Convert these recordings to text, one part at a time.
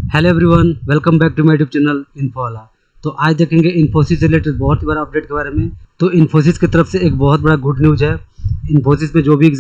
Hello everyone, welcome back to my YouTube channel Infowala. तो आज देखेंगे इन्फोसिस से रिलेटेड बहुत ही बड़ा अपडेट के बारे में। तो इन्फोसिस की तरफ से एक बहुत बड़ा गुड न्यूज़ है। इन्फोसिस में जो भी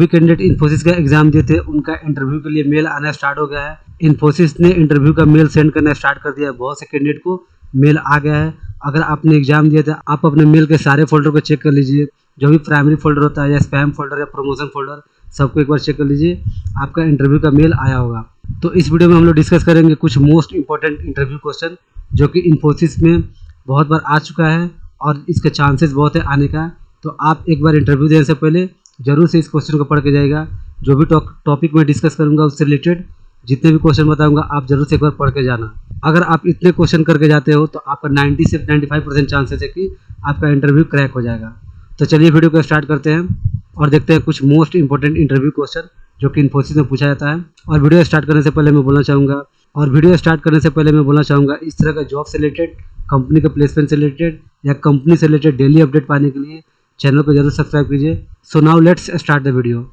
कैंडिडेट इन्फोसिस का एग्जाम दिए थे उनका इंटरव्यू के लिए मेल आना स्टार्ट हो गया है। इन्फोसिस ने इंटरव्यू का मेल सेंड करना स्टार्ट कर दिया है। बहुत से कैंडिडेट को मेल आ गया है। अगर आपने एग्जाम दिया था, आप अपने मेल के सारे फोल्डर को चेक कर लीजिए। जो भी प्राइमरी फोल्डर होता है या स्पैम फोल्डर या प्रमोशन फोल्डर, सबको एक बार चेक कर लीजिए। आपका इंटरव्यू का मेल आया होगा। तो इस वीडियो में हम लोग डिस्कस करेंगे कुछ मोस्ट इंपॉर्टेंट इंटरव्यू क्वेश्चन जो कि इन्फोसिस में बहुत बार आ चुका है और इसके चांसेस बहुत है आने का। तो आप एक बार इंटरव्यू देने से पहले जरूर से इस क्वेश्चन को पढ़ के जाएगा। जो भी टॉपिक मैं डिस्कस करूंगा उससे रिलेटेड जितने भी क्वेश्चन बताऊंगा आप जरूर से एक बार पढ़ के जाना। अगर आप इतने क्वेश्चन करके जाते हो तो आपका 90 से 95% चांसेस है कि आपका इंटरव्यू क्रैक हो जाएगा। तो चलिए वीडियो को स्टार्ट करते हैं और देखते हैं कुछ मोस्ट इंपॉर्टेंट इंटरव्यू क्वेश्चन जो कि इन्फोसिस में पूछा जाता है। और वीडियो स्टार्ट करने से पहले मैं बोलना चाहूँगा इस तरह का जॉब से रिलेटेड, कंपनी के प्लेसमेंट से रिलेटेड या कंपनी से रिलेटेड डेली अपडेट पाने के लिए चैनल को जरूर सब्सक्राइब कीजिए। So now let's start the video.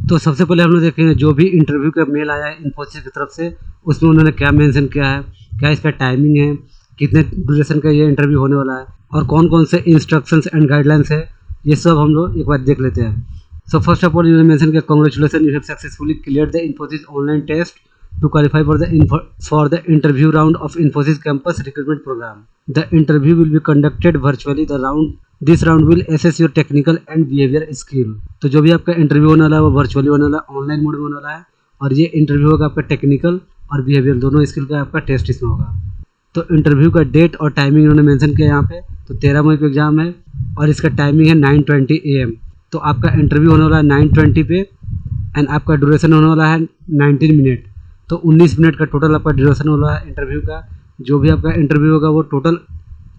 तो सबसे पहले हम लोग देखेंगे जो भी इंटरव्यू का मेल आया है इन्फोसिस की तरफ से, उसमें उन्होंने क्या मेंशन किया है, क्या इसका टाइमिंग है, कितने ड्यूरेशन का ये इंटरव्यू होने वाला है और कौन कौन से इंस्ट्रक्शंस एंड गाइडलाइंस है, ये सब हम लोग एक बार देख लेते हैं। सो फर्स्ट ऑफ ऑल इन्होंने मेंशन किया, congratulations, you have successfully cleared the Infosys online test to qualify for the interview round of Infosys campus recruitment program. The interview will be conducted virtually. This round will assess your technical and behavior skill. तो जो भी आपका interview होने वाला है वो virtually होने वाला है, ऑनलाइन मोड में होने वाला है और ये इंटरव्यू होगा आपका टेक्निकल और बिहेवियर दोनों स्किल का आपका टेस्ट इसमें होगा। तो इंटरव्यू का डेट और टाइमिंग इन्होंने मेंशन किया यहाँ पे। तो 13 मई को एग्जाम है और इसका टाइमिंग है 9:20 AM। तो आपका इंटरव्यू होने वाला है 9:20 पे एंड आपका ड्यूरेशन होने वाला है 19 मिनट। तो 19 मिनट का टोटल आपका ड्यूरेशन वाला है इंटरव्यू का। जो भी आपका इंटरव्यू होगा वो टोटल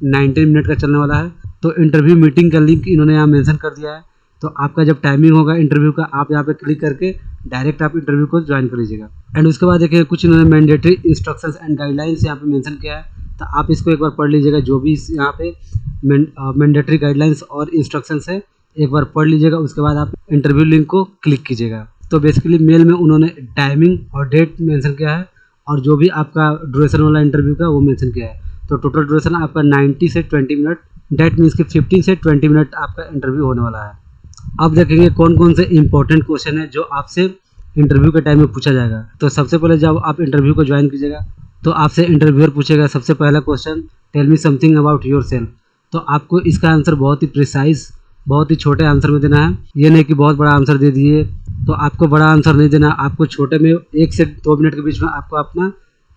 19 मिनट का चलने वाला है। तो इंटरव्यू मीटिंग का लिंक इन्होंने यहाँ मेंशन कर दिया है। तो आपका जब टाइमिंग होगा इंटरव्यू का, आप यहाँ पे क्लिक करके डायरेक्ट आप इंटरव्यू को ज्वाइन कर लीजिएगा। एंड उसके बाद देखिए कुछ इन्होंने मैंडेटरी इंस्ट्रक्शंस एंड गाइडलाइंस यहाँ पे मेंशन किया है। तो आप इसको एक बार पढ़ लीजिएगा। जो भी यहाँ पे मैंडेटरी गाइडलाइंस और इंस्ट्रक्शंस है एक बार पढ़ लीजिएगा। उसके बाद आप इंटरव्यू लिंक को क्लिक कीजिएगा। तो बेसिकली मेल में उन्होंने टाइमिंग और डेट मेंशन किया है और जो भी आपका ड्यूरेशन वाला इंटरव्यू का वो मेंशन किया है। तो टोटल ड्यूरेशन आपका 90 से 20 मिनट, डेट मीन्स कि 15 से 20 मिनट आपका इंटरव्यू होने वाला है। अब देखेंगे कौन कौन से इंपॉर्टेंट क्वेश्चन है जो आपसे इंटरव्यू के टाइम में पूछा जाएगा। तो सबसे पहले जब आप इंटरव्यू को ज्वाइन कीजिएगा तो आपसे इंटरव्यूअर पूछेगा सबसे पहला question, tell me something about yourself. तो आपको इसका आंसर बहुत ही प्रिसाइज, बहुत ही छोटे आंसर में देना है। ये नहीं कि बहुत बड़ा आंसर दे दिए। तो आपको बड़ा आंसर नहीं देना, आपको छोटे में 1 से 2 मिनट के बीच में आपको अपना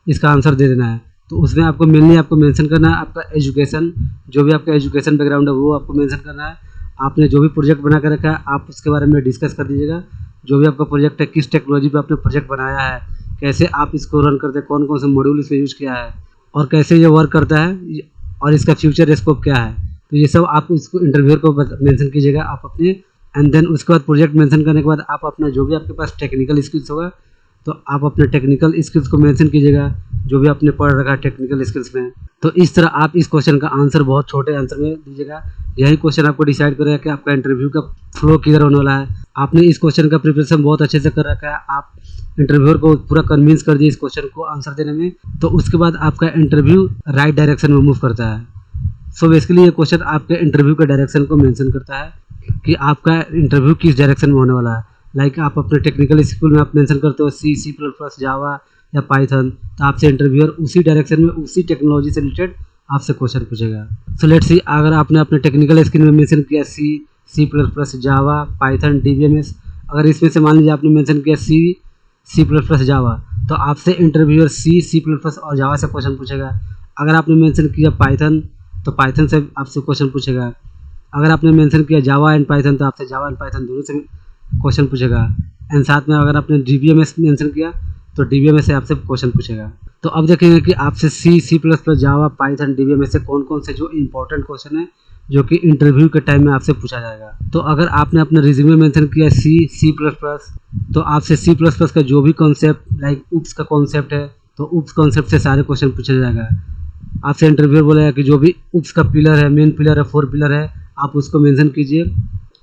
इसका आंसर दे देना है। तो उसमें आपको मेनली आपको मेंशन करना है आपका एजुकेशन, जो भी आपका एजुकेशन बैकग्राउंड है वो आपको मेंशन करना है। आपने जो भी प्रोजेक्ट बना कर रखा है आप उसके बारे में डिस्कस कर दीजिएगा। जो भी आपका प्रोजेक्ट है, किस टेक्नोलॉजी पे आपने प्रोजेक्ट बनाया है, कैसे आप इसको रन करते हैं, कौन कौन से मॉड्यूल इसमें यूज़ किया है और कैसे ये वर्क करता है और इसका फ्यूचर स्कोप क्या है। तो ये सब आप इसको इंटरव्यूअर को मेंशन कीजिएगा आप अपने। एंड देन उसके बाद प्रोजेक्ट मेंशन करने के बाद आप अपना जो भी आपके पास टेक्निकल स्किल्स होगा तो आप अपने टेक्निकल स्किल्स को मेंशन कीजिएगा, जो भी आपने पढ़ रखा है टेक्निकल स्किल्स में। तो इस तरह आप इस क्वेश्चन का आंसर बहुत छोटे आंसर में दीजिएगा। यही क्वेश्चन आपको डिसाइड करेगा कि आपका इंटरव्यू का फ्लो किधर होने वाला है। आपने इस क्वेश्चन का प्रिपरेशन बहुत अच्छे से कर रखा है, आप इंटरव्यूअर को पूरा कन्विंस कर दिए इस क्वेश्चन को आंसर देने में। तो उसके बाद आपका इंटरव्यू राइट डायरेक्शन में मूव करता है। सो बेसिकली ये क्वेश्चन आपके इंटरव्यू के डायरेक्शन को मेंशन करता है कि आपका इंटरव्यू किस डायरेक्शन में होने वाला है। लाइक आप अपने टेक्निकल स्किल में आप मेंशन करते हो C++, जावा या पाइथन, तो आपसे इंटरव्यूअर उसी डायरेक्शन में उसी टेक्नोलॉजी से रिलेटेड आपसे क्वेश्चन पूछेगा। सो लेट्स सी, अगर आपने अपने टेक्निकल स्किल में मेंशन किया C++, जावा, पाइथन, DBMS, अगर इसमें से मान लीजिए आपने मेंशन किया C++, जावा, तो आपसे इंटरव्यूअर C++ और जावा से क्वेश्चन पूछेगा। अगर आपने मेंशन किया पाइथन तो पाइथन से आपसे क्वेश्चन पूछेगा। अगर आपने मेंशन किया जावा एंड पाइथन तो आपसे जावा एंड पाइथन दोनों से क्वेश्चन पूछेगा। एंड साथ में अगर आपने DBMS मेंशन किया तो DBMS से आपसे क्वेश्चन पूछेगा। तो अब देखेंगे कि आपसे C++, जावा, पाइथन, DBMS से कौन कौन से जो इंपॉर्टेंट क्वेश्चन है जो कि इंटरव्यू के टाइम में आपसे पूछा जाएगा। तो अगर आपने अपने रिज्यूमे मेंशन किया C++, तो आपसे C++ का जो भी कॉन्सेप्ट, लाइक UPS का कॉन्सेप्ट है तो UPS कॉन्सेप्ट से सारे क्वेश्चन पूछा जाएगा। आपसे इंटरव्यूअर बोलेगा कि जो भी उप्स का पिलर है, मेन पिलर है, 4 पिलर है, आप उसको मेंशन कीजिए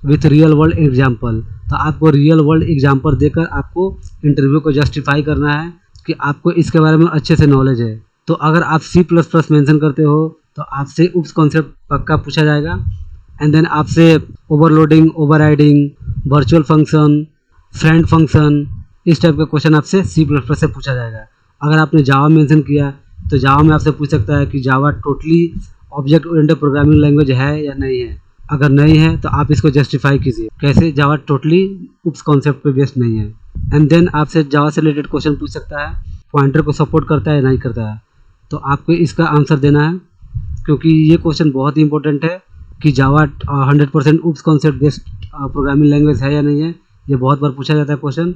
विथ रियल वर्ल्ड एग्जांपल। तो आपको रियल वर्ल्ड एग्जांपल देकर आपको इंटरव्यू को जस्टिफाई करना है कि आपको इसके बारे में अच्छे से नॉलेज है। तो अगर आप C++ मेंशन करते हो तो आपसे उप्स कॉन्सेप्ट पक्का पूछा जाएगा। एंड देन आपसे overloading, overriding, virtual function, friend function, इस टाइप का क्वेश्चन आपसे C++ से पूछा जाएगा। अगर आपने जावा मेंशन किया तो जावा में आपसे पूछ सकता है कि Java totally object oriented programming language है या नहीं है। अगर नहीं है तो आप इसको जस्टिफाई कीजिए कैसे जावा टोटली उप्स कॉन्सेप्ट पे बेस्ड नहीं है। एंड देन आपसे जावा से रिलेटेड क्वेश्चन पूछ सकता है, पॉइंटर को सपोर्ट करता है या नहीं करता है। तो आपको इसका आंसर देना है, क्योंकि ये क्वेश्चन बहुत ही इंपॉर्टेंट है कि जावा 100% उप्स कॉन्सेप्ट बेस्ड प्रोग्रामिंग लैंग्वेज है या नहीं है। ये बहुत बार पूछा जाता है क्वेश्चन।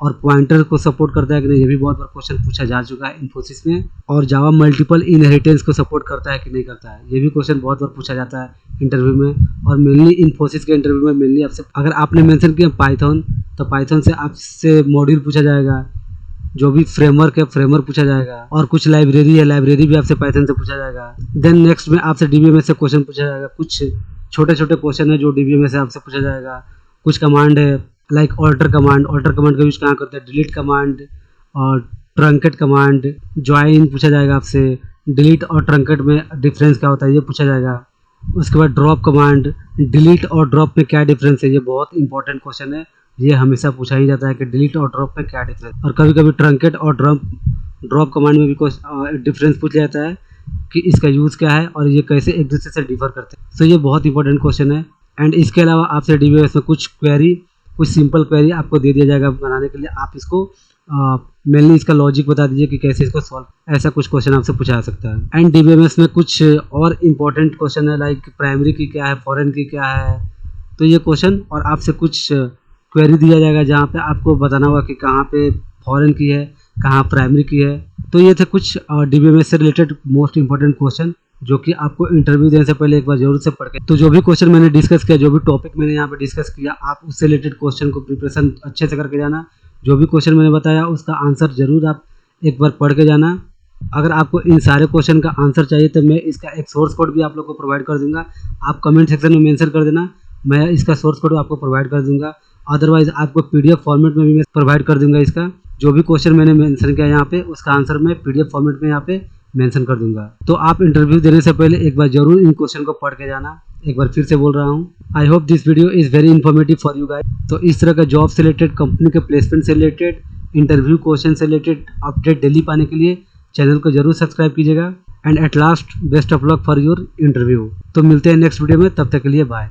और पॉइंटर को सपोर्ट करता है कि नहीं, ये भी बहुत बार क्वेश्चन पूछा जा चुका है इन्फोसिस में। और जावा मल्टीपल इनहेरिटेंस को सपोर्ट करता है कि नहीं करता है, ये भी क्वेश्चन बहुत बार पूछा जाता है इंटरव्यू में। और मेनली इन्फोसिस के इंटरव्यू में मेनली आपसे, अगर आपने मेंशन किया पाइथन, तो पाइथन से आपसे मॉड्यूल पूछा जाएगा, जो भी फ्रेमवर्क है फ्रेमवर्क पूछा जाएगा, और कुछ लाइब्रेरी है, लाइब्रेरी भी आपसे पाइथन से पूछा जाएगा। देन नेक्स्ट में आपसे डीबीएमएस से क्वेश्चन पूछा जाएगा। कुछ छोटे छोटे क्वेश्चन है जो डीबीएमएस से आपसे पूछा जाएगा। कुछ कमांड है लाइक ऑल्टर कमांड का यूज कहाँ करते हैं, डिलीट कमांड और ट्रंकेट कमांड, ज्वाइन पूछा जाएगा आपसे। डिलीट और ट्रंकेट में डिफरेंस क्या होता है ये पूछा जाएगा। उसके बाद ड्रॉप कमांड, डिलीट और ड्रॉप में क्या डिफरेंस है, ये बहुत इंपॉर्टेंट क्वेश्चन है। ये हमेशा पूछा ही जाता है कि डिलीट और ड्रॉप में क्या डिफरेंस। और कभी कभी ट्रंकेट और ड्रॉप कमांड में भी डिफरेंस पूछा जाता है कि इसका यूज़ क्या है और ये कैसे एक दूसरे से डिफर करते हैं। तो ये बहुत इंपॉर्टेंट क्वेश्चन है। एंड इसके अलावा आपसे डीबीएमएस में कुछ सिंपल क्वेरी आपको दे दिया जाएगा बनाने के लिए। आप इसको मेनली इसका लॉजिक बता दीजिए कि कैसे इसको सॉल्व, ऐसा कुछ क्वेश्चन आपसे पूछा जा सकता है। एंड डीबीएमएस में कुछ और इम्पोर्टेंट क्वेश्चन है लाइक प्राइमरी की क्या है, फॉरेन की क्या है। तो ये क्वेश्चन और आपसे कुछ क्वेरी दिया जाएगा जहाँ पे आपको बताना होगा कि कहाँ पे फॉरेन की है, कहाँ प्राइमरी की है। तो ये थे कुछ डीबीएमएस से रिलेटेड मोस्ट इंपॉर्टेंट क्वेश्चन जो कि आपको इंटरव्यू देने से पहले एक बार जरूर से पढ़ के, तो जो भी क्वेश्चन मैंने डिस्कस किया, जो भी टॉपिक मैंने यहाँ पे डिस्कस किया, आप उससे रिलेटेड क्वेश्चन को प्रिपरेशन अच्छे से करके जाना। जो भी क्वेश्चन मैंने बताया उसका आंसर जरूर आप एक बार पढ़ के जाना। अगर आपको इन सारे क्वेश्चन का आंसर चाहिए तो मैं इसका एक सोर्स कोड भी आप लोग को प्रोवाइड कर दूंगा। आप कमेंट सेक्शन में मेंशन कर देना, मैं इसका सोर्स कोड आपको प्रोवाइड कर दूंगा। अदरवाइज आपको पीडीएफ फॉर्मेट में भी मैं प्रोवाइड कर दूंगा। इसका जो भी क्वेश्चन मैंने मेंशन किया यहाँ पे उसका आंसर मैं पीडीएफ फॉर्मेट में यहाँ पे मेंशन कर दूंगा। तो आप इंटरव्यू देने से पहले एक बार जरूर इन क्वेश्चन को पढ़ के जाना। एक बार फिर से बोल रहा हूँ, I hope this video is very informative for you guys. तो इस तरह का जॉब से रिलेटेड, कंपनी के प्लेसमेंट से रिलेटेड, इंटरव्यू क्वेश्चन से रिलेटेड अपडेट डेली पाने के लिए चैनल को जरूर सब्सक्राइब कीजिएगा। And at last best of luck for your interview. तो मिलते हैं नेक्स्ट वीडियो में, तब तक के लिए बाय।